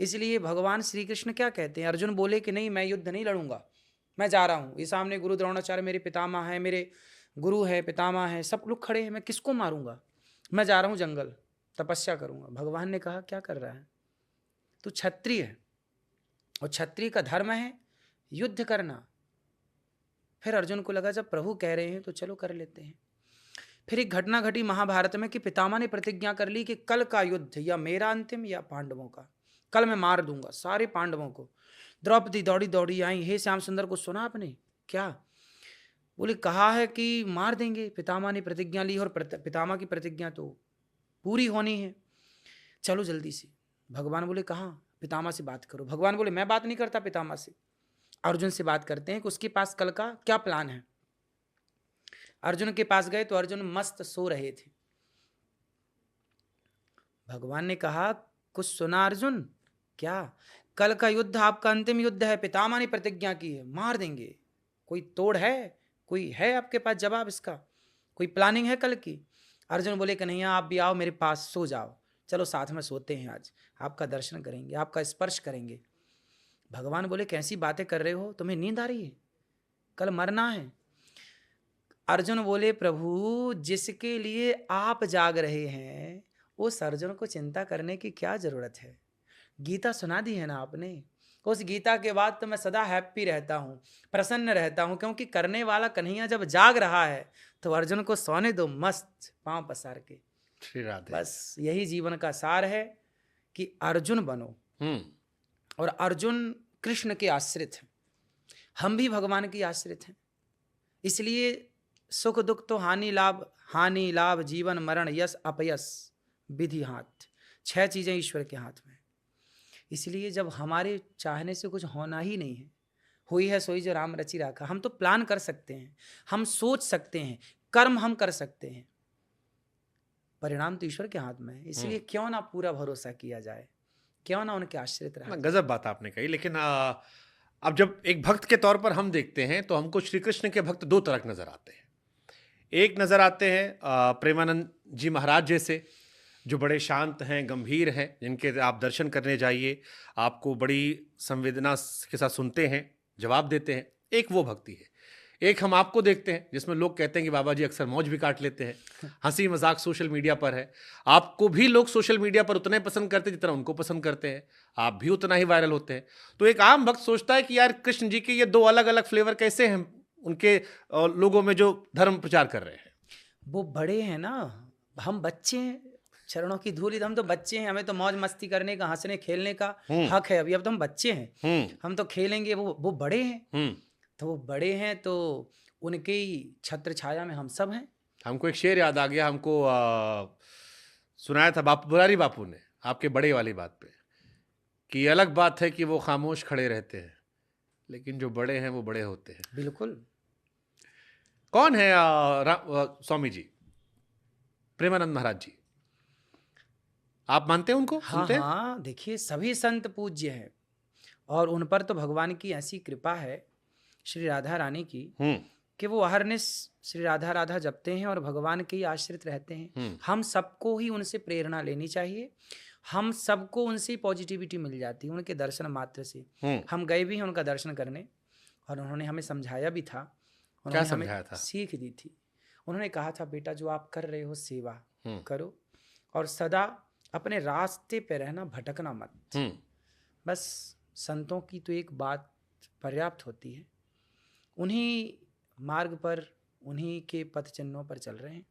इसलिए भगवान श्री कृष्ण क्या कहते हैं, अर्जुन बोले कि नहीं मैं युद्ध नहीं लड़ूंगा, मैं जा रहा हूँ, ये सामने गुरु द्रोणाचार्य मेरे पितामह हैं, मेरे गुरु है, पितामह है, सब लोग खड़े हैं, मैं किसको मारूंगा, मैं जा रहा हूँ जंगल तपस्या करूंगा। भगवान ने कहा क्या कर रहा है, तू क्षत्रिय है और क्षत्रिय का धर्म है युद्ध करना। फिर अर्जुन को लगा जब प्रभु कह रहे हैं तो चलो कर लेते हैं। फिर एक घटना घटी महाभारत में कि पितामह ने प्रतिज्ञा कर ली कि कल का युद्ध या मेरा अंतिम या पांडवों का, कल मैं मार दूंगा सारे पांडवों को। द्रौपदी दौड़ी दौड़ी आई, हे श्याम सुंदर को सुना आपने क्या, बोले कहा है कि मार देंगे, पितामह ने प्रतिज्ञा ली और पितामह की प्रतिज्ञा तो पूरी होनी है, चलो जल्दी से। भगवान बोले कहाँ, पितामह से बात करो। भगवान बोले मैं बात नहीं करता पितामह से, अर्जुन से बात करते हैं कि उसके पास कल का क्या प्लान है। अर्जुन के पास गए तो अर्जुन मस्त सो रहे थे। भगवान ने कहा कुछ सुना अर्जुन, क्या, कल का युद्ध आपका अंतिम युद्ध है, पितामह ने प्रतिज्ञा की है, मार देंगे, कोई तोड़ है, कोई है आपके पास जवाब इसका, कोई प्लानिंग है कल की। अर्जुन बोले कन्हैया आप भी आओ मेरे पास, सो जाओ, चलो साथ में सोते हैं, आज आपका दर्शन करेंगे, आपका स्पर्श करेंगे। भगवान बोले कैसी बातें कर रहे हो, तुम्हें नींद आ रही है, कल मरना है। अर्जुन बोले प्रभु जिसके लिए आप जाग रहे हैं उस अर्जुन को चिंता करने की क्या जरूरत है, गीता सुना दी है ना आपने, उस गीता के बाद तो मैं सदा हैप्पी रहता हूँ, प्रसन्न रहता हूँ, क्योंकि करने वाला कन्हैया जब जाग रहा है तो अर्जुन को सोने दो मस्त पांव पसार के। श्री राधे। बस यही जीवन का सार है कि अर्जुन बनो। और अर्जुन कृष्ण के आश्रित हैं, हम भी भगवान की आश्रित हैं। इसलिए सुख दुख तो हानि लाभ जीवन मरण यश अपयश विधि हाथ, 6 चीजें ईश्वर के हाथ में। इसलिए जब हमारे चाहने से कुछ होना ही नहीं है, हुई है सोई जो राम रचि राखा। हम तो प्लान कर सकते हैं, हम सोच सकते हैं, कर्म हम कर सकते हैं, परिणाम तो ईश्वर के हाथ में है। इसलिए क्यों ना पूरा भरोसा किया जाए, क्यों ना उनके आश्रित रहा। गजब बात आपने कही। लेकिन अब जब एक भक्त के तौर पर हम देखते हैं तो हमको श्री कृष्ण के भक्त 2 तरह नजर आते हैं। एक नजर आते हैं प्रेमानंद जी महाराज जैसे, जो बड़े शांत हैं, गंभीर हैं, जिनके आप दर्शन करने जाइए आपको बड़ी संवेदना के साथ सुनते हैं, जवाब देते हैं। एक वो भक्ति है। एक हम आपको देखते हैं जिसमें लोग कहते हैं कि बाबा जी अक्सर मौज भी काट लेते हैं, हंसी मजाक सोशल मीडिया पर है। आपको भी लोग सोशल मीडिया पर उतना ही पसंद करते हैं जितना उनको पसंद करते हैं, आप भी उतना ही वायरल होते हैं। तो एक आम भक्त सोचता है कि यार कृष्ण जी के ये 2 अलग अलग फ्लेवर कैसे हैं उनके लोगों में जो धर्म प्रचार कर रहे हैं। वो बड़े हैं ना, हम बच्चे हैं, चरणों की धूल, हम तो बच्चे हैं, हमें तो मौज मस्ती करने का, हंसने खेलने का हक है अभी। अब तो हम बच्चे हैं, हम तो खेलेंगे, वो बड़े हैं। तो वो बड़े हैं तो उनके ही छत्र छाया में हम सब हैं। हमको एक शेर याद आ गया, हमको सुनाया था बुरारी बापू ने आपके बड़े वाली बात पे, कि अलग बात है कि वो खामोश खड़े रहते हैं, लेकिन जो बड़े हैं वो बड़े होते हैं। बिल्कुल। कौन है स्वामी जी, प्रेमानंद महाराज जी, आप मानते हैं उनको? हाँ सुनते हैं? हाँ, देखिए सभी संत पूज्य हैं और उन पर तो भगवान की ऐसी कृपा है, श्री राधा रानी की, कि वो अहरनिश श्री राधा राधा जपते हैं और भगवान के ही आश्रित रहते हैं। हम सबको ही उनसे प्रेरणा लेनी चाहिए, हम सबको उनसे पॉजिटिविटी मिल जाती है उनके दर्शन मात्र से। हम गए भी हैं उनका दर्शन करने और उन्होंने हमें समझाया भी था, उन्होंने हमें सीख दी थी। उन्होंने कहा था बेटा जो आप कर रहे हो सेवा करो और सदा अपने रास्ते पे रहना, भटकना मत। बस संतों की तो एक बात पर्याप्त होती है, उन्हीं मार्ग पर, उन्हीं के पथ चिन्हों पर चल रहे हैं।